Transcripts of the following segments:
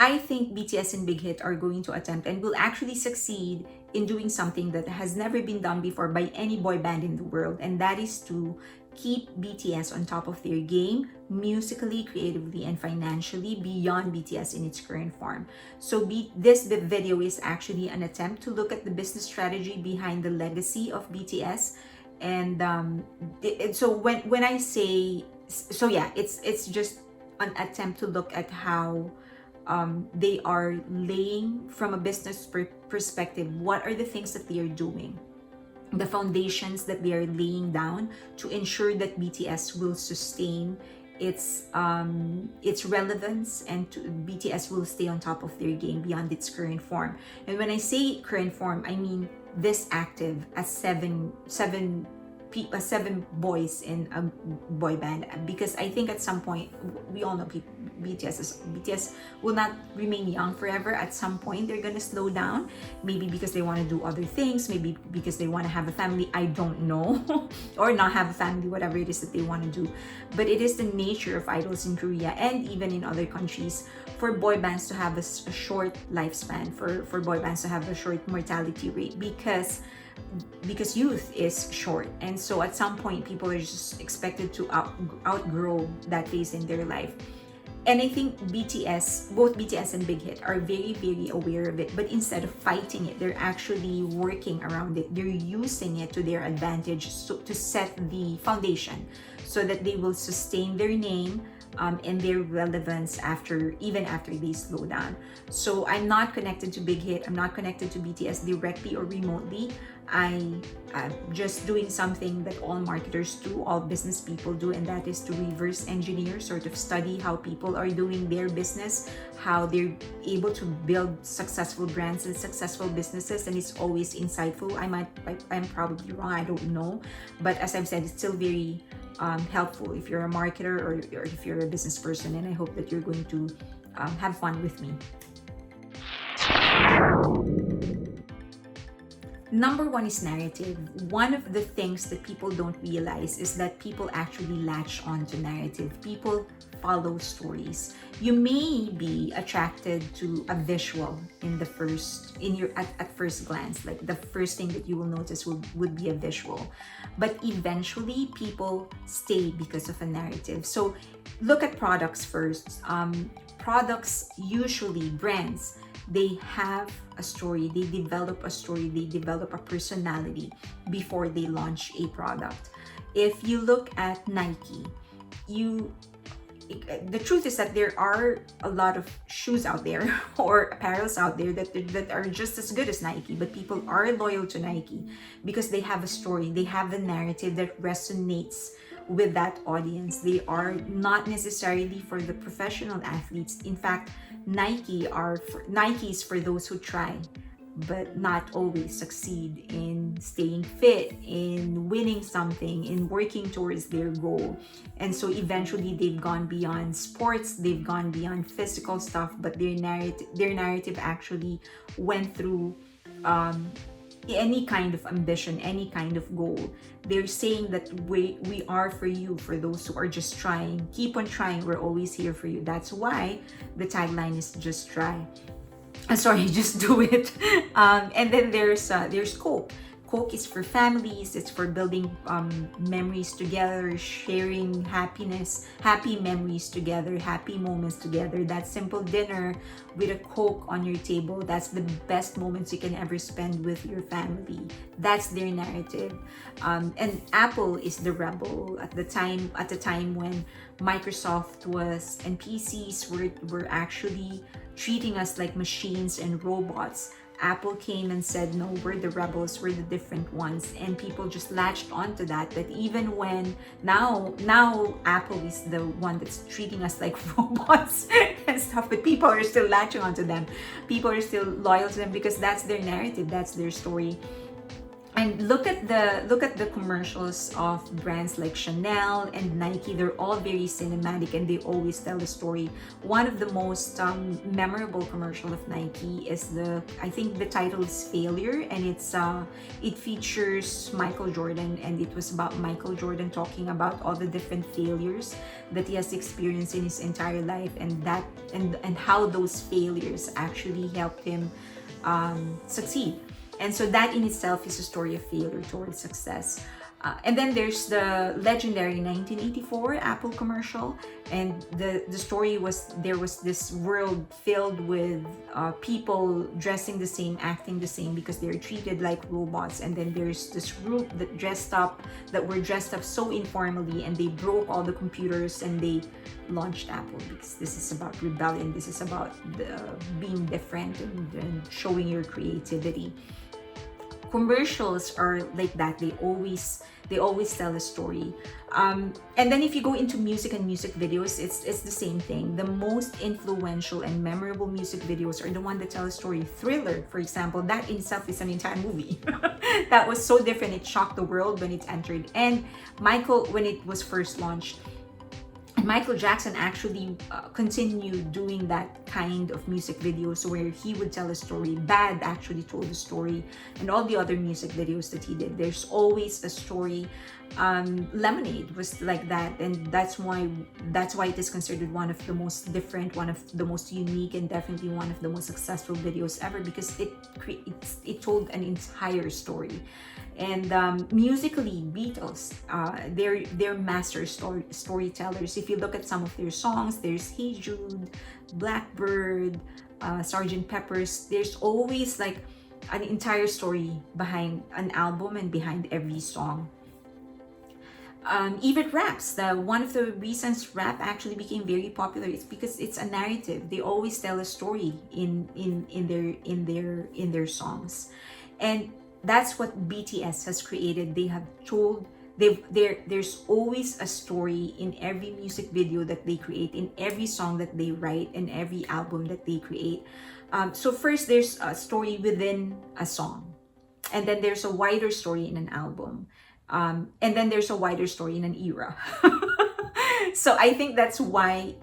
I think BTS and Big Hit are going to attempt and will actually succeed in doing something that has never been done before by any boy band in the world, and that is to keep BTS on top of their game musically, creatively, and financially beyond BTS in its current form. So this video is actually an attempt to look at the business strategy behind the legacy of BTS. And so when I say, so yeah, it's just an attempt to look at how they are laying from a business perspective, what are the things that they are doing, the foundations that they are laying down to ensure that BTS will sustain its relevance, and BTS will stay on top of their game beyond its current form. And when I say current form, I mean this active as seven boys in a boy band, because I think at some point we all know BTS will not remain young forever. At some point they're gonna slow down, maybe because they want to do other things, maybe because they want to have a family, I don't know or not have a family, whatever it is that they want to do. But it is the nature of idols in Korea and even in other countries for boy bands to have a short lifespan, for boy bands to have a short mortality rate, because youth is short, and so at some point people are just expected to outgrow that phase in their life. And I think both BTS and Big Hit are very, very aware of it, but instead of fighting it, they're actually working around it. They're using it to their advantage, to set the foundation so that they will sustain their name and their relevance even after they slow down. So I'm not connected to Big Hit, I'm not connected to BTS directly or remotely. I'm just doing something that all marketers do, all business people do, and that is to reverse engineer, sort of study how people are doing their business, how they're able to build successful brands and successful businesses, and it's always insightful. I'm probably wrong, I don't know, but as I've said, it's still very helpful if you're a marketer or if you're a business person, and I hope that you're going to have fun with me. Number one is narrative. One of the things that people don't realize is that people actually latch on to narrative. People follow stories. You may be attracted to a visual at first glance, like the first thing that you will notice would be a visual, but eventually people stay because of a narrative. So look at products first. Products, usually brands, they have a story, they develop a story, they develop a personality before they launch a product. If you look at Nike, the truth is that there are a lot of shoes out there or apparels out there that are just as good as Nike, but people are loyal to Nike because they have a story, they have a narrative that resonates with that audience. They are not necessarily for the professional athletes. In fact, Nike is for those who try but not always succeed in staying fit, in winning something, in working towards their goal. And so eventually they've gone beyond sports, they've gone beyond physical stuff, but their narrative actually went through any kind of ambition, any kind of goal. They're saying that we are for you, for those who are just trying. Keep on trying, we're always here for you. That's why the tagline is just try. Just do it. And then there's Coke. Coke is for families. It's for building memories together, sharing happy memories together, happy moments together. That simple dinner with a Coke on your table, that's the best moments you can ever spend with your family. That's their narrative. And Apple is the rebel. At the time when Microsoft and PCs were actually treating us like machines and robots, Apple came and said, no, we're the rebels, we're the different ones. And people just latched onto that even when now Apple is the one that's treating us like robots and stuff, but people are still latching onto them. People are still loyal to them because that's their narrative, that's their story. And look at the commercials of brands like Chanel and Nike. They're all very cinematic and they always tell a story. One of the most memorable commercial of Nike is I think the title is Failure, and it features Michael Jordan, and it was about Michael Jordan talking about all the different failures that he has experienced in his entire life, and how those failures actually helped him succeed. And so that in itself is a story of failure towards success. And then there's the legendary 1984 Apple commercial, and the story was there was this world filled with people dressing the same, acting the same because they're treated like robots. And then there's this group that were dressed up so informally, and they broke all the computers and they launched Apple, because this is about rebellion. This is about being different and showing your creativity. Commercials are like that. They always tell a story. And then if you go into music and music videos, it's the same thing. The most influential and memorable music videos are the one that tell a story. Thriller, for example, that in itself is an entire movie. That was so different. It shocked the world when it entered. And Michael, when it was first launched, Michael Jackson actually continued doing that kind of music videos where he would tell a story. Bad actually told a story, and all the other music videos that he did, there's always a story. Lemonade was like that, and that's why it is considered one of the most different, one of the most unique, and definitely one of the most successful videos ever, because it told an entire story. And musically, Beatles, they're master storytellers. If you look at some of their songs, there's Hey Jude, Blackbird, Sgt. Pepper's. There's always like an entire story behind an album and behind every song. Even raps. One of the reasons rap actually became very popular is because it's a narrative. They always tell a story in their songs, and that's what BTS has created. There's always a story in every music video that they create, in every song that they write, in every album that they create. So first there's a story within a song, and then there's a wider story in an album, and then there's a wider story in an era. So I think that's why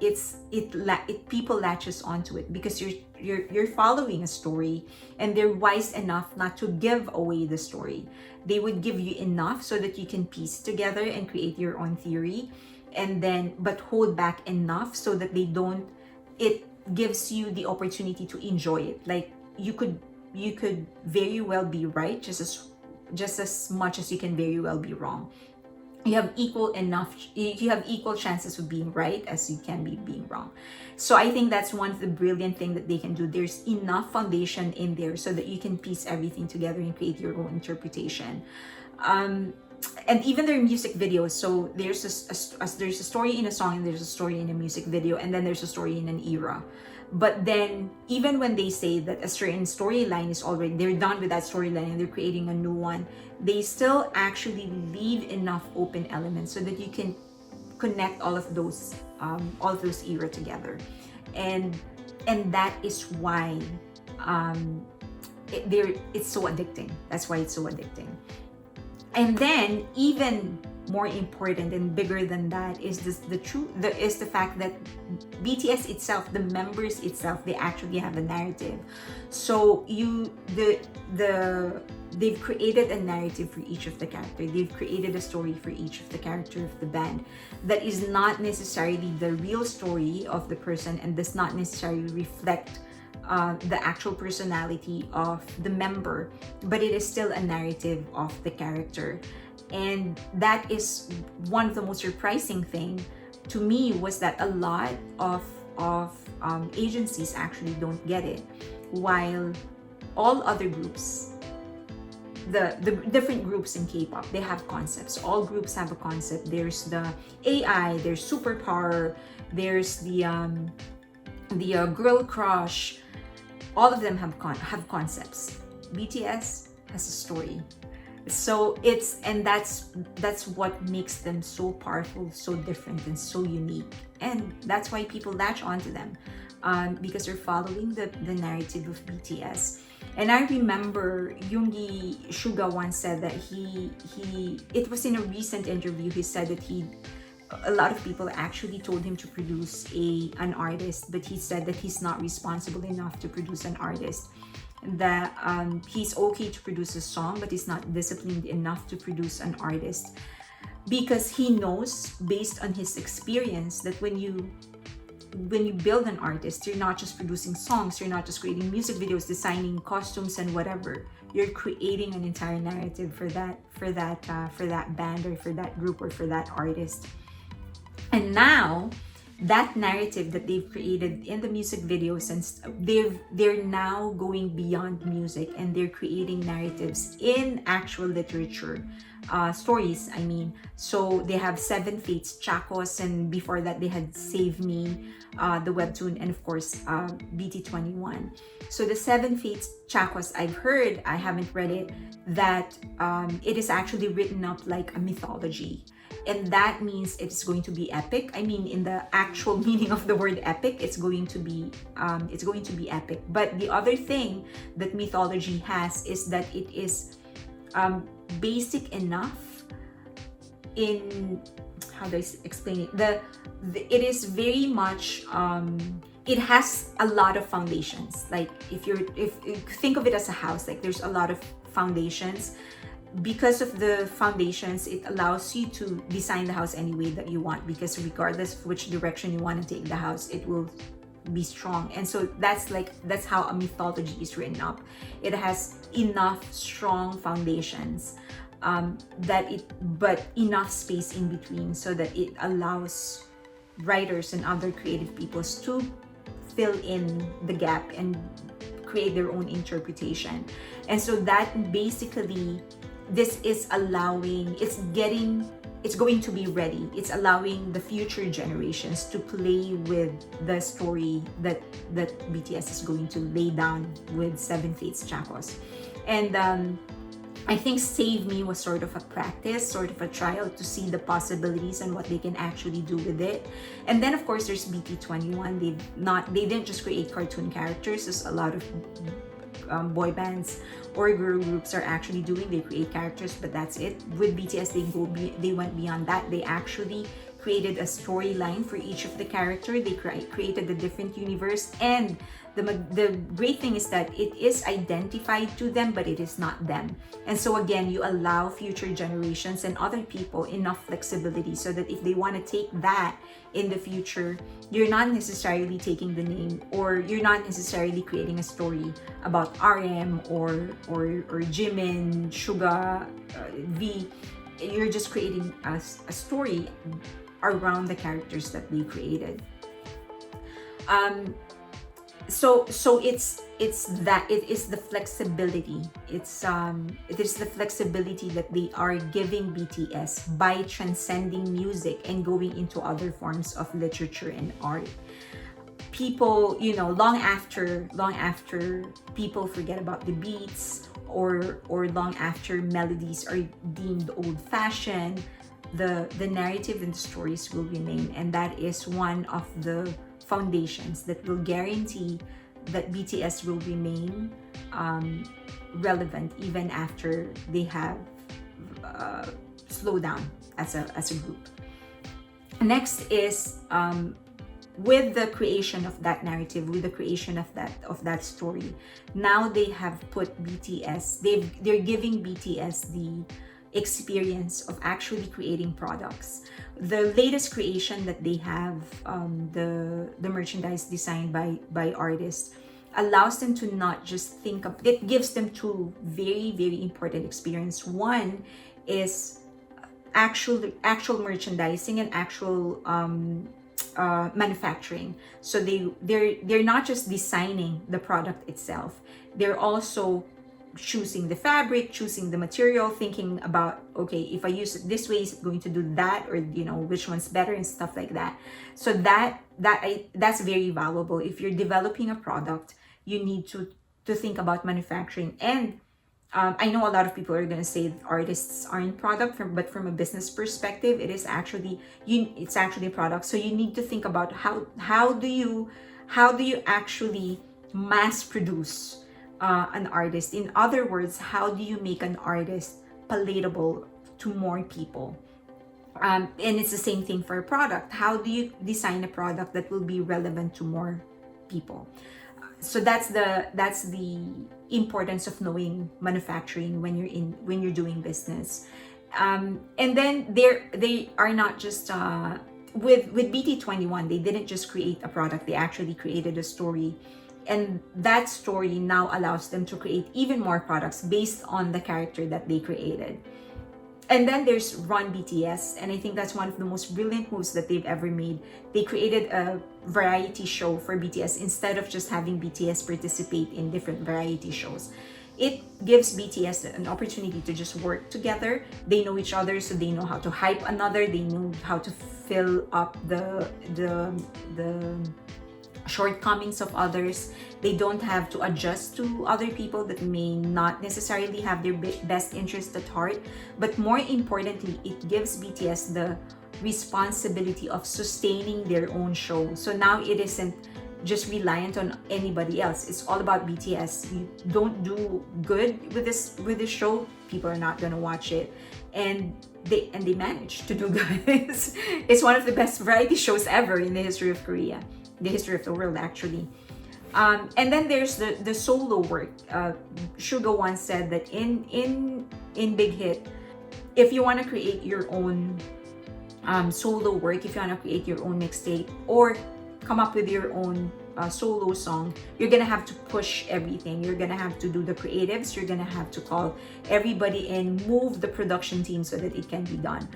people latches onto it, because you're following a story, and they're wise enough not to give away the story. They would give you enough so that you can piece together and create your own theory, and then but hold back enough so that it gives you the opportunity to enjoy it. Like you could very well be right just as much as you can very well be wrong. You have equal chances of being right as you can be being wrong. So I think that's one of the brilliant thing that they can do. There's enough foundation in there so that you can piece everything together and create your own interpretation. And even their music videos, so there's a story in a song, and there's a story in a music video, and then there's a story in an era. But then even when they say that a certain storyline is already, they're done with that storyline and they're creating a new one, they still actually leave enough open elements so that you can connect all of those era together. And that is why it's so addicting. That's why it's so addicting. And then even more important and bigger than that is the fact that BTS itself, the members itself, they actually have a narrative. So they've created a narrative for each of the character. They've created a story for each of the character of the band that is not necessarily the real story of the person and does not necessarily reflect the actual personality of the member, but it is still a narrative of the character. And that is one of the most surprising thing to me, was that a lot of agencies actually don't get it, while all other groups, the different groups in K-pop, they have concepts. All groups have a concept. There's the AI, there's superpower, there's the girl crush. All of them have concepts. BTS has a story. So that's what makes them so powerful, so different, and so unique. And that's why people latch onto them. because you're following the narrative of BTS. And I remember Yoongi Suga once said that it was in a recent interview, he said that a lot of people actually told him to produce an artist, but he said that he's not responsible enough to produce an artist. That he's okay to produce a song, but he's not disciplined enough to produce an artist, because he knows based on his experience that when you build an artist, you're not just producing songs, you're not just creating music videos, designing costumes and whatever. You're creating an entire narrative for that band or for that group or for that artist. And now that narrative that they've created in the music videos, and they're now going beyond music, and they're creating narratives in actual literature, stories, I mean. So they have Seven Fates, Chakho, and before that they had Save Me, the webtoon, and of course BT21. So the Seven Fates, Chakho, I've heard, I haven't read it, that it is actually written up like a mythology. And that means it's going to be epic. I mean, in the actual meaning of the word epic, it's going to be epic. But the other thing that mythology has is that it is basic enough in, how do I explain it? It is very much it has a lot of foundations. Like if you think of it as a house, like there's a lot of foundations. Because of the foundations, it allows you to design the house any way that you want, because regardless of which direction you want to take the house, it will be strong. And so that's how a mythology is written up. It has enough strong foundations, but enough space in between so that it allows writers and other creative people to fill in the gap and create their own interpretation. And so that basically, this is allowing, it's going to be ready. It's allowing the future generations to play with the story that BTS is going to lay down with Seven Fates, Chakho. And I think Save Me was sort of a practice, sort of a trial to see the possibilities and what they can actually do with it. And then of course there's BT21. They didn't just create cartoon characters, as a lot of boy bands or girl groups are actually doing. They create characters, but that's it. With BTS, they went beyond that. They actually created a storyline for each of the character. They created a different universe, and the great thing is that it is identified to them, but it is not them. And so again, you allow future generations and other people enough flexibility so that if they want to take that in the future, you're not necessarily taking the name, or you're not necessarily creating a story about RM or Jimin, Suga, V. You're just creating a story around the characters that they created. So it is the flexibility. It is the flexibility that they are giving BTS by transcending music and going into other forms of literature and art. People, long after people forget about the beats, or long after melodies are deemed old-fashioned, the narrative and the stories will remain, and that is one of the foundations that will guarantee that BTS will remain relevant even after they have slowed down as a group. Next is with the creation of that narrative, with the creation of that story. Now they have put BTS. They're giving BTS the experience of actually creating products. The latest creation that they have, the merchandise designed by artists, allows them to not just think of it. Gives them two very, very important experience. One is actual merchandising and actual manufacturing. So they're not just designing the product itself. They're also choosing the fabric, choosing the material, thinking about, okay, if I use it this way, is it going to do that, or which one's better, and stuff like that. So that's very valuable. If you're developing a product, you need to think about manufacturing. And I know a lot of people are going to say that artists aren't product, but from a business perspective, it's actually a product. So you need to think about how do you how do you actually mass produce an artist? In other words, how do you make an artist palatable to more people? And it's the same thing for a product. How do you design a product that will be relevant to more people? So that's the importance of knowing manufacturing when you're doing business. And then they are not just with BT21. They didn't just create a product; they actually created a story, and that story now allows them to create even more products based on the character that they created. And then there's Run BTS, and I think that's one of the most brilliant moves that they've ever made. They created a variety show for BTS instead of just having BTS participate in different variety shows. It gives BTS an opportunity to just work together. They know each other, so they know how to hype another. They know how to fill up the shortcomings of others. They don't have to adjust to other people that may not necessarily have their best interest at heart. But more importantly, it gives BTS the responsibility of sustaining their own show. So now it isn't just reliant on anybody else. It's all about BTS. You don't do good with this show, people are not gonna watch it. And they managed to do good. It's one of the best variety shows ever in the history of Korea, the history of the world actually. And then there's the solo work. Suga once said that in Big Hit, if you want to create your own solo work, if you want to create your own mixtape or come up with your own solo song, you're gonna have to push everything. You're gonna have to do the creatives. You're gonna have to call everybody in, move the production team so that it can be done.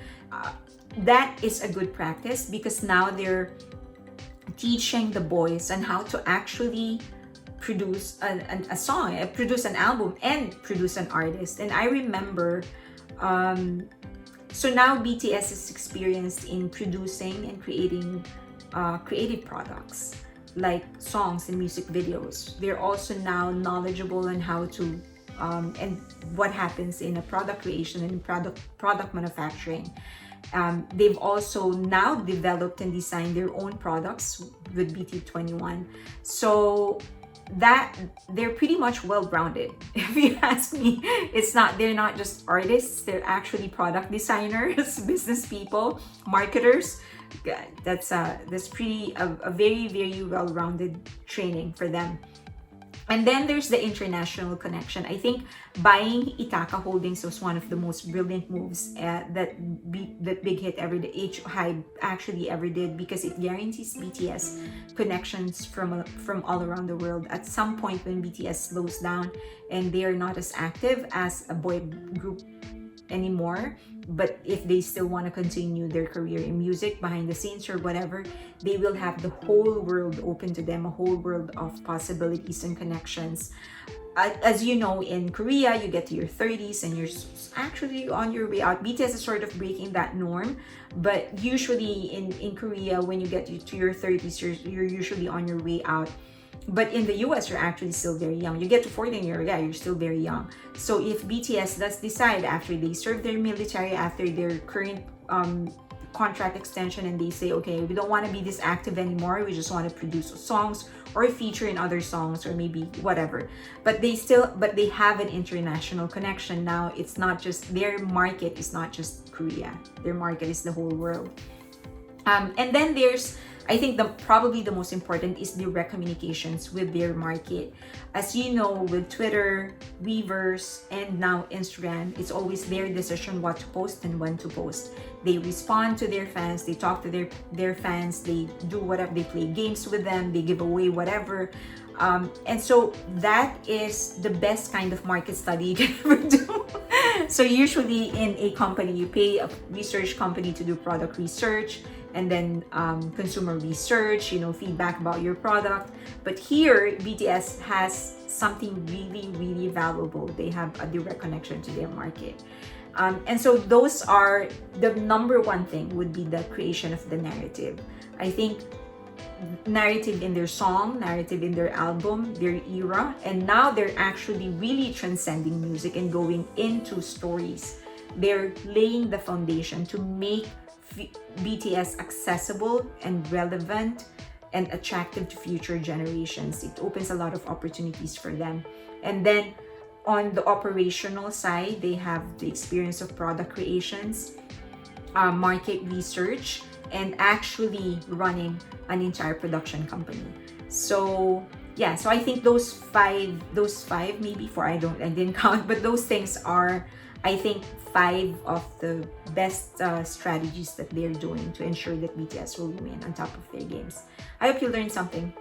That is a good practice because now they're teaching the boys on how to actually produce a song, produce an album, and produce an artist. And I remember, so now BTS is experienced in producing and creating creative products like songs and music videos. They're also now knowledgeable on how to and what happens in a product creation and product manufacturing. They've also now developed and designed their own products with BT21. So that they're pretty much well-rounded. If you ask me, they're not just artists, they're actually product designers, business people, marketers. That's pretty a very, very well-rounded training for them. And then there's the international connection. I think buying Ithaca Holdings was one of the most brilliant moves that Big Hit actually ever did, because it guarantees BTS connections from all around the world. At some point when BTS slows down and they are not as active as a boy group anymore, but if they still want to continue their career in music behind the scenes or whatever, they will have the whole world open to them, a whole world of possibilities and connections. As you know, in Korea, you get to your 30s and you're actually on your way out. BTS is sort of breaking that norm, but usually in Korea, when you get to your 30s, you're usually on your way out. But in the US, you're actually still very young. You get to 40 and you're still very young. So if BTS does decide, after they serve their military, after their current contract extension, and they say, okay, we don't want to be this active anymore, we just want to produce songs or feature in other songs or maybe whatever. But they have an international connection now. It's not just, their market is not just Korea. Their market is the whole world. And then there's, I think probably the most important is direct communications with their market. As you know, with Twitter, Weverse, and now Instagram, it's always their decision what to post and when to post. They respond to their fans, they talk to their fans, they do whatever, they play games with them, they give away whatever. And so that is the best kind of market study you can ever do. So usually in a company, you pay a research company to do product research, and then consumer research, feedback about your product. But here, BTS has something really, really valuable. They have a direct connection to their market. And so those are, the number one thing would be the creation of the narrative. I think narrative in their song, narrative in their album, their era, and now they're actually really transcending music and going into stories. They're laying the foundation to make BTS accessible and relevant and attractive to future generations. It opens a lot of opportunities for them. And then on the operational side, they have the experience of product creations, market research, and actually running an entire production company. So yeah, so I think those five, maybe four, I didn't count, but those things are, I think, five of the best strategies that they're doing to ensure that BTS will remain on top of their games. I hope you learned something.